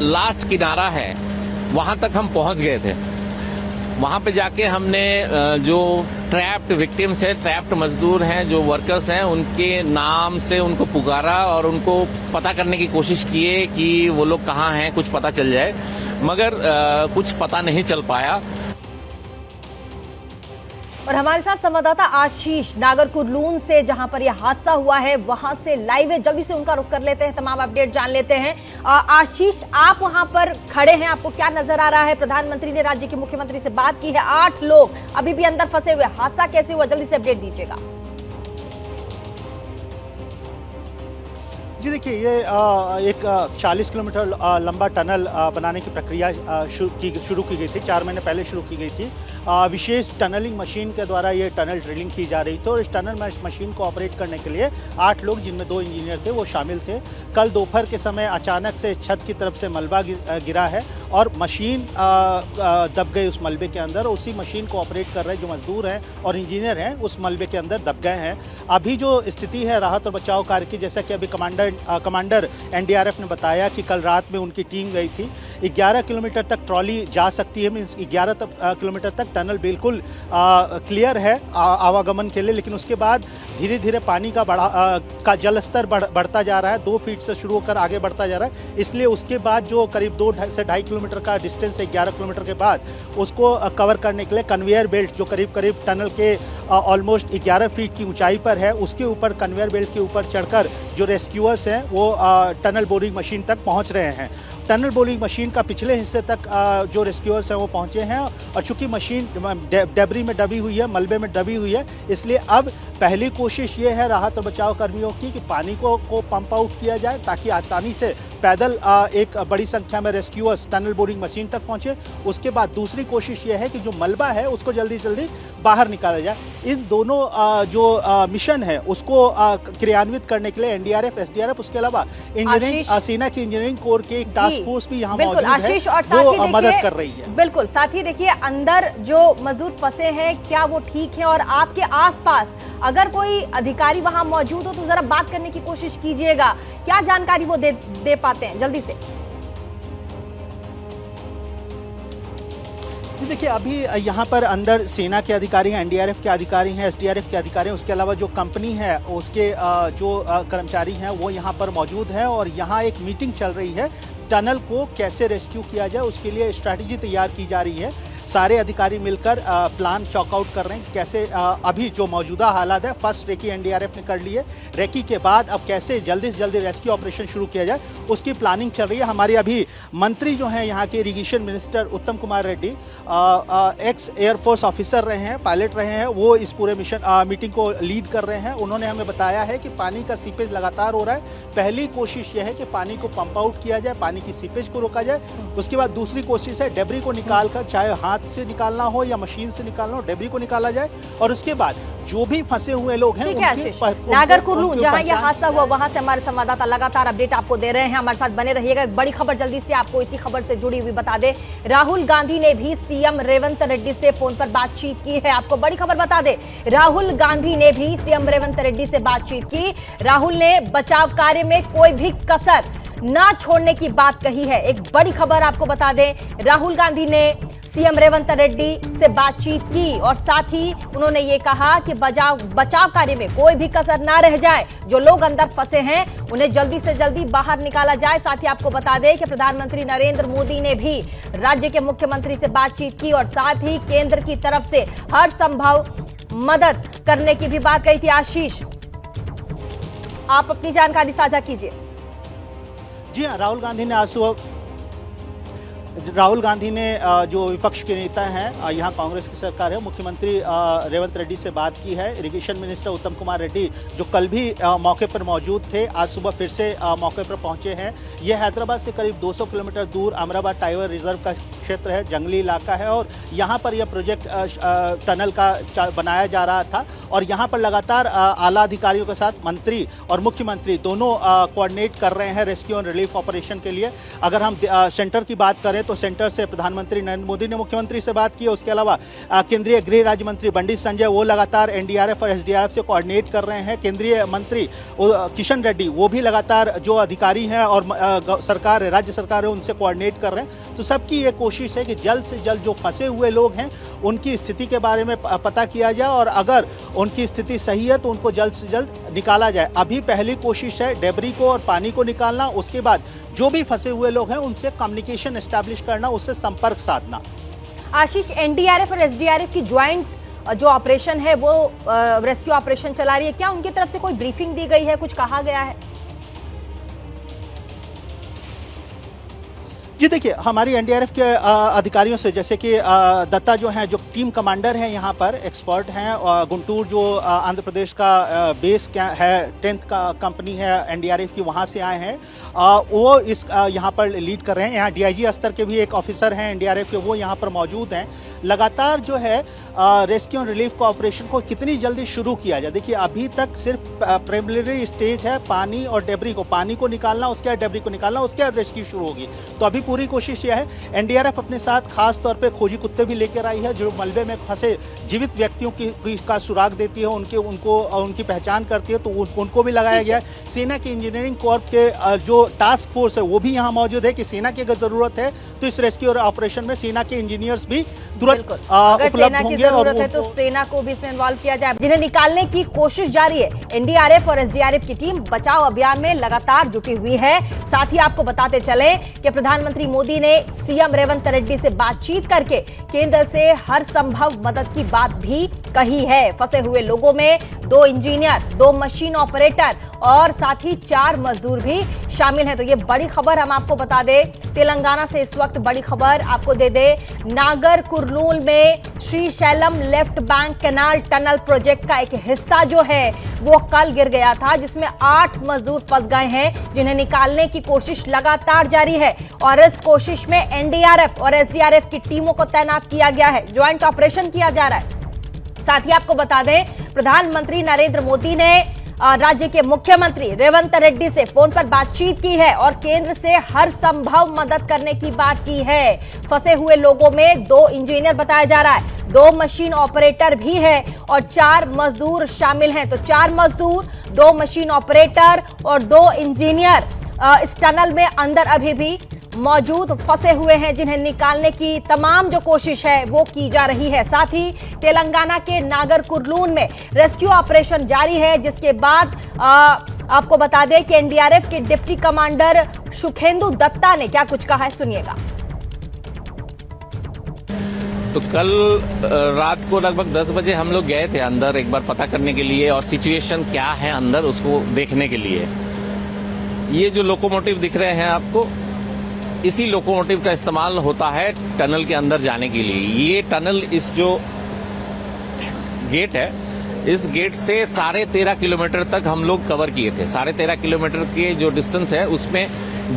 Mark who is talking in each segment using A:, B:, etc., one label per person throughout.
A: Last किनारा है वहां तक हम पहुंच गए थे। वहां पे जाके हमने जो ट्रैप्ड विक्टिम्स है, ट्रैप्ड मजदूर हैं, जो वर्कर्स हैं, उनके नाम से उनको पुकारा और उनको पता करने की कोशिश किए कि वो लोग कहाँ हैं, कुछ पता चल जाए, मगर कुछ पता नहीं चल पाया।
B: और हमारे साथ संवाददाता आशीष नागरकुरलून से, जहां पर यह हादसा हुआ है, वहां से लाइव है। जल्दी से उनका रुख कर लेते हैं, तमाम अपडेट जान लेते हैं। आशीष, आप वहां पर खड़े हैं, आपको क्या नजर आ रहा है? प्रधानमंत्री ने राज्य के मुख्यमंत्री से बात की है, 8 लोग अभी भी अंदर फंसे हुए, हादसा कैसे हुआ, जल्दी से अपडेट दीजिएगा।
C: जी देखिए, ये एक 40 किलोमीटर लंबा टनल बनाने की प्रक्रिया शुरू की गई थी, 4 महीने पहले शुरू की गई थी। विशेष टनलिंग मशीन के द्वारा ये टनल ड्रिलिंग की जा रही थी और इस टनल मशीन को ऑपरेट करने के लिए 8 लोग, जिनमें 2 इंजीनियर थे, वो शामिल थे। कल दोपहर के समय अचानक से छत की तरफ से मलबा गिरा है और मशीन दब गई उस मलबे के अंदर। उसी मशीन को ऑपरेट कर रहे जो मजदूर हैं और इंजीनियर हैं, उस मलबे के अंदर दब गए हैं। अभी जो स्थिति है राहत और बचाव कार्य की, जैसा कि अभी कमांडर एनडीआरएफ ने बताया कि कल रात में उनकी टीम गई थी। 11 किलोमीटर तक ट्रॉली जा सकती है, मीन्स 11 किलोमीटर तक टनल बिल्कुल क्लियर है आवागमन के लिए, लेकिन उसके बाद धीरे धीरे पानी का जल स्तर बढ़ता जा रहा है। 2 फीट से शुरू होकर आगे बढ़ता जा रहा है, इसलिए उसके बाद जो करीब 2 से 2.5 किलोमीटर का डिस्टेंस है, 11 किलोमीटर के बाद उसको कवर करने के लिए कन्वेयर बेल्ट, जो करीब करीब टनल के ऑलमोस्ट 11 फीट की ऊंचाई पर है, उसके ऊपर कन्वेयर बेल्ट के ऊपर चढ़कर जो रेस्क्यूअर्स हैं वो टनल बोरिंग मशीन तक पहुंच रहे हैं। टनल बोरिंग मशीन का पिछले हिस्से तक जो रेस्क्यूअर्स हैं वो पहुंचे हैं और चूंकि मशीन डेब्री में दबी हुई है, मलबे में दबी हुई है, इसलिए अब पहली कोशिश ये है राहत और बचाव कर्मियों की कि पानी को पंप आउट किया जाए ताकि आसानी से पैदल एक बड़ी संख्या में रेस्क्यूअर्स टनल बोरिंग मशीन तक पहुंचे। उसके बाद दूसरी कोशिश ये है कि जो मलबा है उसको जल्दी से जल्दी बाहर निकाला जाए। इन दोनों जो मिशन है उसको क्रियान्वित करने के लिए एनडीआरएफ, एसडीआरएफ, उसके अलावा इंजीनियरिंग सेना की इंजीनियरिंग कोर के एक टास्क फोर्स भी यहाँ मौजूद है, वो मदद कर रही है।
B: बिल्कुल, साथ ही देखिए अंदर जो मजदूर फंसे हैं, क्या वो ठीक है? और आपके आसपास अगर कोई अधिकारी वहां मौजूद हो तो जरा बात करने की कोशिश कीजिएगा, क्या जानकारी वो दे पाते हैं, जल्दी से।
C: देखिए, अभी यहाँ पर अंदर सेना के अधिकारी हैं, एनडीआरएफ के अधिकारी हैं, एसडीआरएफ के अधिकारी हैं, उसके अलावा जो कंपनी है उसके जो कर्मचारी हैं वो यहाँ पर मौजूद हैं और यहाँ एक मीटिंग चल रही है। टनल को कैसे रेस्क्यू किया जाए उसके लिए स्ट्रैटेजी तैयार की जा रही है। सारे अधिकारी मिलकर प्लान चॉकआउट कर रहे हैं कि कैसे अभी जो मौजूदा हालात है, फर्स्ट रेकी एनडीआरएफ ने कर ली है, रेकी के बाद अब कैसे जल्दी से जल्दी रेस्क्यू ऑपरेशन शुरू किया जाए उसकी प्लानिंग चल रही है। हमारे अभी मंत्री जो हैं यहाँ के इरिगेशन मिनिस्टर उत्तम Kumar Reddy, x air force officer रहे हैं, पायलट रहे हैं, वो इस पूरे मीटिंग को लीड कर रहे हैं। उन्होंने हमें बताया है कि पानी का सीपेज लगातार हो रहा है। पहली कोशिश यह है कि पानी को पंप आउट किया जाए, पानी की सीपेज को रोका जाए। उसके बाद दूसरी कोशिश है डेब्री को निकाल कर, चाहे हाथ से निकालना हो या मशीन से निकालना हो, डेब्री को निकाला जाए और उसके बाद जो भी फंसे हुए लोग हैं
B: नागरकुरलून जहां यह हादसा हुआ वहां से हमारे संवाददाता लगातार अपडेट आपको दे रहे हैं। हमारे साथ बने रहिएगा। एक बड़ी खबर जल्दी से आपको इसी खबर से जुड़ी हुई बता दे, राहुल गांधी ने भी सीएम रेवंत रेड्डी से फोन पर बातचीत की है। आपको बड़ी खबर बता दे, राहुल गांधी ने भी सीएम रेवंत रेड्डी से बातचीत की। राहुल ने बचाव कार्य में कोई भी कसर ना छोड़ने की बात कही है। एक बड़ी खबर आपको बता दें, राहुल गांधी ने सीएम रेवंत रेड्डी से बातचीत की और साथ ही उन्होंने ये कहा कि बचाव कार्य में कोई भी कसर ना रह जाए। जो लोग अंदर फंसे हैं उन्हें जल्दी से जल्दी बाहर निकाला जाए। साथ ही आपको बता दें कि प्रधानमंत्री नरेंद्र मोदी ने भी राज्य के मुख्यमंत्री से बातचीत की और साथ ही केंद्र की तरफ से हर संभव मदद करने की भी बात कही थी। आशीष, आप अपनी जानकारी साझा कीजिए।
C: जी हाँ, राहुल गांधी ने जो विपक्ष के नेता हैं, यहाँ कांग्रेस की सरकार है, मुख्यमंत्री रेवंत रेड्डी से बात की है। इरिगेशन मिनिस्टर उत्तम कुमार रेड्डी जो कल भी मौके पर मौजूद थे, आज सुबह फिर से मौके पर पहुंचे हैं। ये हैदराबाद से करीब 200 किलोमीटर दूर अमराबाद टाइगर रिजर्व का क्षेत्र है, जंगली इलाका है और यहाँ पर यह प्रोजेक्ट टनल का बनाया जा रहा था और यहाँ पर लगातार आला अधिकारियों के साथ मंत्री और मुख्यमंत्री दोनों कोऑर्डिनेट कर रहे हैं रेस्क्यू एंड रिलीफ ऑपरेशन के लिए। अगर हम सेंटर की बात करें तो सेंटर से प्रधानमंत्री नरेंद्र मोदी ने मुख्यमंत्री से बात की। उसके अलावा केंद्रीय गृह राज्य मंत्री बंडी संजय वो लगातार एनडीआरएफ और एसडीआरएफ से कोऑर्डिनेट कर रहे हैं। केंद्रीय मंत्री किशन रेड्डी वो भी लगातार जो अधिकारी हैं और सरकार है, राज्य सरकार है, उनसे कोऑर्डिनेट कर रहे हैं। तो सबकी ये कोशिश है कि जल्द से जल्द जो फंसे हुए लोग हैं उनकी स्थिति के बारे में पता किया जाए और अगर उनकी स्थिति सही है तो उनको जल्द से जल्द निकाला जाए। अभी पहली कोशिश है डेब्री को और पानी को निकालना, उसके बाद जो भी फंसे हुए लोग हैं उनसे कम्युनिकेशन एस्टैब्लिश करना, उससे संपर्क साधना।
B: आशीष, एनडीआरएफ और एसडीआरएफ की ज्वाइंट जो ऑपरेशन है वो रेस्क्यू ऑपरेशन चला रही है, क्या उनकी तरफ से कोई ब्रीफिंग दी गई है, कुछ कहा गया है?
C: जी देखिए, हमारी एनडीआरएफ के अधिकारियों से जैसे कि दत्ता जो हैं, जो टीम कमांडर हैं यहाँ पर एक्सपर्ट हैं, गुंटूर जो आंध्र प्रदेश का बेस है 10th का कंपनी है एनडीआरएफ की, वहाँ से आए हैं। वो इस यहाँ पर लीड कर रहे हैं। यहाँ डीआईजी स्तर के भी एक ऑफिसर हैं एनडीआरएफ के, वो यहाँ पर मौजूद हैं। लगातार जो है रेस्क्यू एंड रिलीफ का ऑपरेशन को कितनी जल्दी शुरू किया जाए। देखिए अभी तक सिर्फ प्रिलिमिनरी स्टेज है, पानी और डेब्री को, पानी को निकालना, उसके बाद डेब्री को निकालना, उसके बाद रेस्क्यू शुरू होगी। तो अभी पूरी कोशिश यह है, एनडीआरएफ अपने साथ खास तौर पे खोजी कुत्ते भी लेकर आई है जो मलबे में फंसे जीवित व्यक्तियों का सुराग देती है, उनकी पहचान करती है, तो उनको भी लगाया गया है। सेना की इंजीनियरिंग कॉर्प के जो टास्क फोर्स है वो भी यहाँ मौजूद है कि सेना की अगर जरूरत है तो इस रेस्क्यू ऑपरेशन में सेना के इंजीनियर्स भी तुरंत उपलब्ध होंगे और
B: है तो सेना को भी इसमें इन्वॉल्व किया जाए। जिन्हें निकालने की कोशिश जारी है। एनडीआरएफ और एसडीआरएफ की टीम बचाव अभियान में लगातार जुटी हुई है। साथ ही आपको बताते चले कि प्रधानमंत्री मोदी ने सीएम रेवंत रेड्डी से बातचीत करके केंद्र से हर संभव मदद की बात भी कही है। फंसे हुए लोगों में 2 इंजीनियर, 2 मशीन ऑपरेटर और साथ ही 4 मजदूर भी शामिल हैं। तो ये बड़ी खबर हम आपको बता दें, तेलंगाना से इस वक्त बड़ी खबर आपको दे दे। नागर कुरनूल में Srisailam left bank canal tunnel project का एक हिस्सा जो है वो कल गिर गया था, जिसमें 8 मजदूर फंस गए हैं, जिन्हें निकालने की कोशिश लगातार जारी है और इस कोशिश में एनडीआरएफ और एसडीआरएफ की टीमों को तैनात किया गया है। ज्वाइंट ऑपरेशन किया जा रहा है। साथ ही आपको बता दें, प्रधानमंत्री नरेंद्र मोदी ने राज्य के मुख्यमंत्री रेवंत रेड्डी से फोन पर बातचीत की है और केंद्र से हर संभव मदद करने की बात की है। फंसे हुए लोगों में 2 इंजीनियर बताया जा रहा है, 2 मशीन ऑपरेटर भी है और 4 मजदूर शामिल हैं। तो 4 मजदूर, 2 मशीन ऑपरेटर और 2 इंजीनियर इस टनल में अंदर अभी भी मौजूद फंसे हुए हैं, जिन्हें निकालने की तमाम जो कोशिश है वो की जा रही है। साथ ही तेलंगाना के नागर कुरनूल में रेस्क्यू ऑपरेशन जारी है, जिसके बाद आपको बता दें कि एनडीआरएफ के डिप्टी कमांडर सुखेंदु दत्ता ने क्या कुछ कहा है, सुनिएगा।
A: तो कल रात को लगभग 10 बजे हम लोग गए थे अंदर एक बार पता करने के लिए और सिचुएशन क्या है अंदर उसको देखने के लिए। ये जो लोकोमोटिव दिख रहे हैं आपको, इसी लोकोमोटिव का इस्तेमाल होता है टनल के अंदर जाने के लिए। ये टनल, इस जो गेट है, इस गेट से 13.5 किलोमीटर तक हम लोग कवर किए थे। 13.5 किलोमीटर के जो डिस्टेंस है उसमें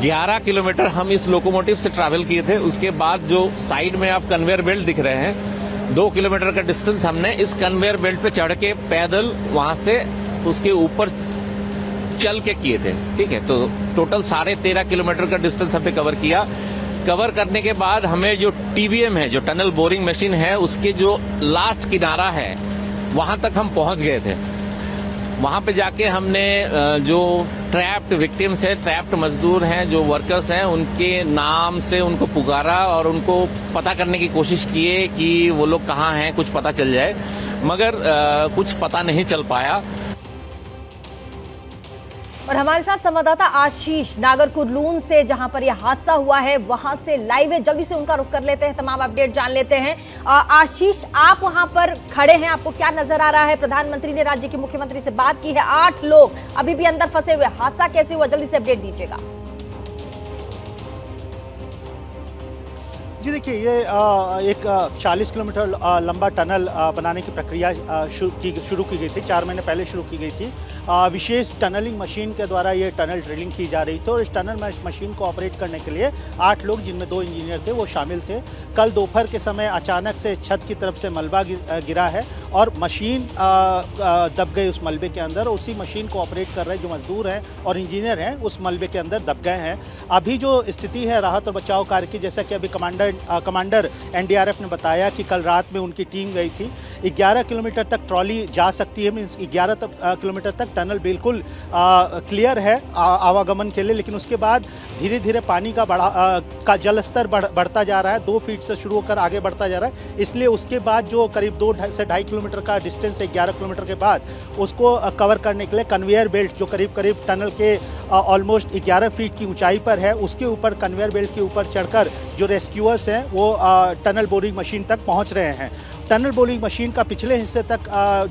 A: 11 किलोमीटर हम इस लोकोमोटिव से ट्रैवल किए थे। उसके बाद जो साइड में आप कन्वेयर बेल्ट दिख रहे हैं, 2 किलोमीटर का डिस्टेंस हमने इस कन्वेयर बेल्ट पे चढ़ के पैदल वहां से उसके ऊपर चल के किए थे। ठीक है, तो टोटल 13.5 किलोमीटर का डिस्टेंस हमने कवर किया। कवर करने के बाद हमें जो टीबीएम है, जो टनल बोरिंग मशीन है, उसके जो लास्ट किनारा है वहां तक हम पहुंच गए थे। वहां पे जाके हमने जो ट्रैप्ड विक्टिम्स है, ट्रैप्ड मजदूर हैं, जो वर्कर्स हैं, उनके नाम से उनको पुकारा और उनको पता करने की कोशिश किए कि वो लोग कहाँ हैं, कुछ पता चल जाए, मगर कुछ पता नहीं चल पाया।
B: और हमारे साथ संवाददाता आशीष नागर कुरनूल से, जहां पर यह हादसा हुआ है, वहां से लाइव है, जल्दी से उनका रुख कर लेते हैं, तमाम अपडेट जान लेते हैं। आशीष, आप वहां पर खड़े हैं, आपको क्या नजर आ रहा है? प्रधानमंत्री ने राज्य के मुख्यमंत्री से बात की है, 8 लोग अभी भी अंदर फंसे हुए, हादसा कैसे हुआ, जल्दी से अपडेट दीजिएगा।
C: जी देखिए, ये एक 40 किलोमीटर लंबा टनल बनाने की प्रक्रिया शुरू की गई थी। 4 महीने पहले शुरू की गई थी। विशेष टनलिंग मशीन के द्वारा ये टनल ड्रिलिंग की जा रही थी और इस टनल मशीन को ऑपरेट करने के लिए 8 लोग, जिनमें 2 इंजीनियर थे, वो शामिल थे। कल दोपहर के समय अचानक से छत की तरफ से मलबा गिरा है और मशीन दब गई उस मलबे के अंदर। उसी मशीन को ऑपरेट कर रहे जो मजदूर हैं और इंजीनियर हैं उस मलबे के अंदर दब गए हैं। अभी जो स्थिति है राहत और बचाव कार्य की, जैसा कि अभी कमांडर एनडीआरएफ ने बताया कि कल रात में उनकी टीम गई थी। 11 किलोमीटर तक ट्रॉली जा सकती है, मीन्स 11 किलोमीटर तक टनल बिल्कुल क्लियर है आवागमन के लिए। लेकिन उसके बाद धीरे धीरे पानी का जल स्तर बढ़ता जा रहा है। 2 फीट से शुरू होकर आगे बढ़ता जा रहा है। इसलिए उसके बाद जो करीब 2 से 2.5 किलोमीटर का डिस्टेंस है, 11 किलोमीटर के बाद उसको कवर करने के लिए कन्वेयर बेल्ट, जो करीब करीब टनल के ऑलमोस्ट 11 फीट की ऊंचाई पर है, उसके ऊपर कन्वेयर बेल्ट के ऊपर चढ़कर जो रेस्क्यूअर्स हैं वो टनल बोरिंग मशीन तक पहुंच रहे हैं। टनल बोरिंग मशीन का पिछले हिस्से तक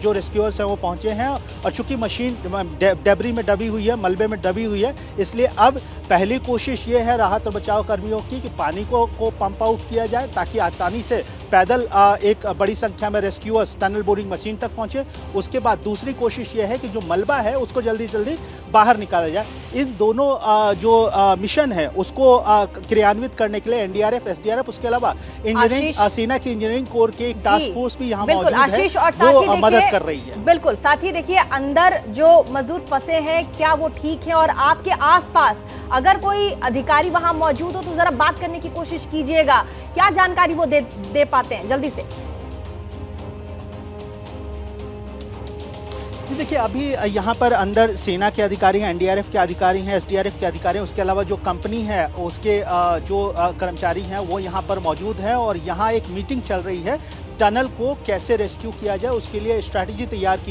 C: जो रेस्क्यूअर्स हैं वो पहुंचे हैं और चूंकि मशीन डेब्री में दबी हुई है, मलबे में दबी हुई है, इसलिए अब पहली कोशिश ये है राहत और बचाव कर्मियों की कि पानी को पंप आउट किया जाए ताकि आसानी से पैदल एक बड़ी संख्या में रेस्क्यूअर्स टनल बोरिंग मशीन तक पहुंचे। उसके बाद दूसरी कोशिश ये है कि जो मलबा है उसको जल्दी से जल्दी बाहर निकाला जाए। इन दोनों जो मिशन है उसको क्रियान्वित करने के लिए एनडीआरएफ, एसडीआरएफ, उसके अलावा इंजीनियरिंग सेना की इंजीनियरिंग कोर के एक टास्क फोर्स भी यहाँ मौजूद
B: आशीष,
C: है,
B: और साथ ही
C: वो मदद कर रही है।
B: बिल्कुल, साथ ही देखिए अंदर जो मजदूर फंसे हैं क्या वो ठीक है, और आपके आसपास अगर कोई अधिकारी वहां मौजूद हो तो जरा बात करने की कोशिश कीजिएगा। क्या जानकारी वो दे पाते हैं जल्दी से?
C: देखिए, अभी यहाँ पर अंदर सेना के अधिकारी हैं, एनडीआरएफ के अधिकारी हैं, एसडीआरएफ के अधिकारी हैं, उसके अलावा जो कंपनी है उसके जो कर्मचारी हैं वो यहाँ पर मौजूद हैं और यहाँ एक मीटिंग चल रही है। टनल को कैसे रेस्क्यू किया जाए उसके लिए स्ट्रैटेजी तैयार की